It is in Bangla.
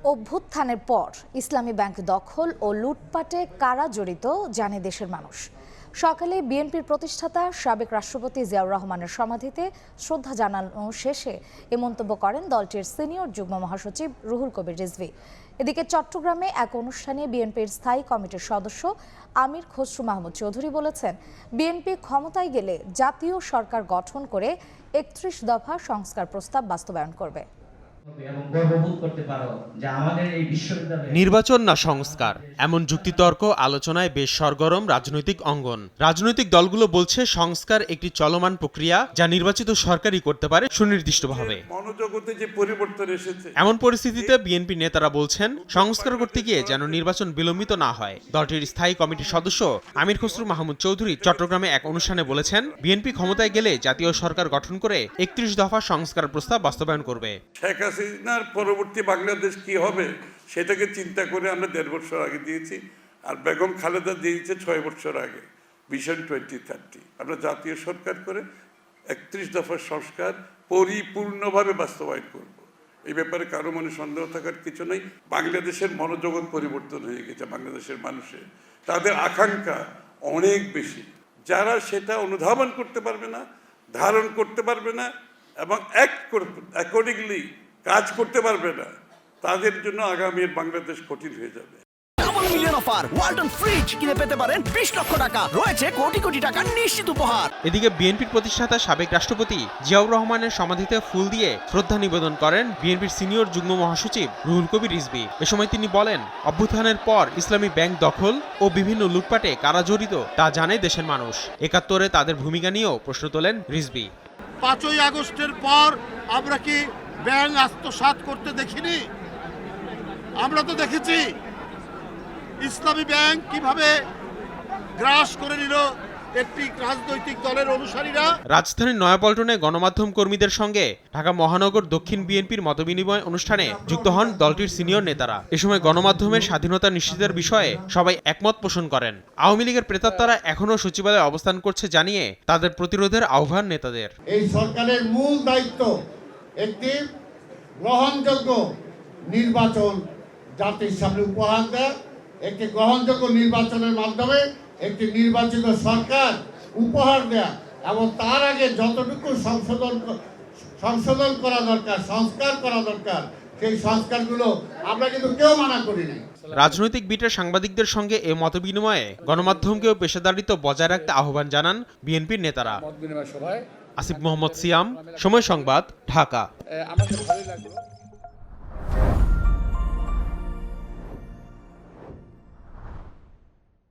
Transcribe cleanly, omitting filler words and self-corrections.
অভ্যুত্থানের পর ইসলামী ব্যাংক দখল ও লুটপাটে কারা জড়িত জানে দেশের মানুষ। সকালে বিএনপির প্রতিষ্ঠাতা সাবেক রাষ্ট্রপতি জিয়াউর রহমানের সমাধিতে শ্রদ্ধা জানানো শেষে এ মন্তব্য করেন দলটির সিনিয়র যুগ্ম মহাসচিব রুহুল কবির রিজভী। এদিকে চট্টগ্রামে এক অনুষ্ঠানে বিএনপির স্থায়ী কমিটির সদস্য আমির খসরু মাহমুদ চৌধুরী বলেছেন, বিএনপি ক্ষমতায় গেলে জাতীয় সরকার গঠন করে ৩১ দফা সংস্কার প্রস্তাব বাস্তবায়ন করবে। নির্বাচন না সংস্কার, এমন যুক্তিতর্ক আলোচনায় বেশ সরগরম রাজনৈতিক অঙ্গন। রাজনৈতিক দলগুলো বলছে সংস্কার একটি চলমান প্রক্রিয়া, যা নির্বাচিত সরকারই করতে পারে সুনির্দিষ্টভাবে। এমন পরিস্থিতিতে বিএনপি নেতারা বলছেন, সংস্কার করতে গিয়ে যেন নির্বাচন বিলম্বিত না হয়। দলটির স্থায়ী কমিটির সদস্য আমির খসরু মাহমুদ চৌধুরী চট্টগ্রামে এক অনুষ্ঠানে বলেছেন, বিএনপি ক্ষমতায় গেলে জাতীয় সরকার গঠন করে ৩১ দফা সংস্কার প্রস্তাব বাস্তবায়ন করবে। হাসিনার পরবর্তী বাংলাদেশ কি হবে সেটাকে চিন্তা করে আমরা ১.৫ বছর আগে দিয়েছি, আর বেগম খালেদা দিয়েছে ৬ বছর আগে ভিশন 2030। আমরা জাতীয় সরকার করে ৩১ দফার সংস্কার পরিপূর্ণভাবে বাস্তবায়ন করব। এই ব্যাপারে কারো মনে সন্দেহ থাকার কিছু নেই। বাংলাদেশের মনোজগৎ পরিবর্তন হয়ে গেছে। বাংলাদেশের মানুষের তাদের আকাঙ্ক্ষা অনেক বেশি, যারা সেটা অনুধাবন করতে পারবে না, ধারণ করতে পারবে না এবং অ্যাকর্ডিংলি কাজ করতে পারবে না, তাদের জন্য আগামী বাংলাদেশ কঠিন হয়ে যাবে। Double million offer, Walton fridge কিনে পেতে পারেন ২০ লক্ষ টাকা, রয়েছে কোটি কোটি টাকার নিশ্চিত উপহার। এদিকে বিএনপির প্রতিষ্ঠাতা সাবেক রাষ্ট্রপতি জিয়াউর রহমানের সমাধিতে ফুল দিয়ে শ্রদ্ধা নিবেদন করেন বিএনপির সিনিয়র যুগ্ম মহাসচিব রুহুল কবির রিজভী। এ সময় তিনি বলেন, অভ্যুত্থানের পর ইসলামী ব্যাংক দখল ও বিভিন্ন লুটপাটে কারা জড়িত তা জানে দেশের মানুষ। ৭১-এ তাদের ভূমিকা নিয়েও প্রশ্ন তোলেন রিজভী। ৫ই আগস্টের পর আমরা কি ব্যাংক আত্মসাৎ করতে দেখিনি? আমরা তো দেখেছি ইসলামী ব্যাংক কিভাবে গ্রাস করে নিল একটি রাজনৈতিক দলের অনুসারীরা। রাজধানীর নয়াপল্টনে গণমাধ্যম কর্মীদের সঙ্গে ঢাকা মহানগর দক্ষিণ বিএনপির মতবিনিময় অনুষ্ঠানে যুক্ত হন দলটির সিনিয়র নেতারা। এ সময় গণমাধ্যমের স্বাধীনতা নিশ্চিতের বিষয়ে সবাই একমত পোষণ করেন। আওয়ামী লীগের প্রেতাত্মারা এখনও সচিবালয়ে অবস্থান করছে জানিয়ে তাদের প্রতিরোধের আহ্বান নেতাদের। এই সরকারের মূল দায়িত্ব একটি গ্রহণযোগ্য নির্বাচন জাতির সামনে উপহার দেয়, একটি গ্রহণযোগ্য নির্বাচনের মাধ্যমে একটি নির্বাচিত সরকার উপহার দেয়া, এবং তার আগে যতটুকু সংশোধন করা দরকার, সংস্কার করা দরকার, সেই সংস্কারগুলো আমরা কিন্তু কেউ মানা করি নাই। রাজনৈতিক বিটের সাংবাদিকদের সঙ্গে এ মতবিনিময়ে গণমাধ্যমকেও পেশাদারিত্ব বজায় রাখতে আহ্বান জানান বিএনপির নেতারা। আসিফ মোহাম্মদ সিয়াম, সময় সংবাদ, ঢাকা।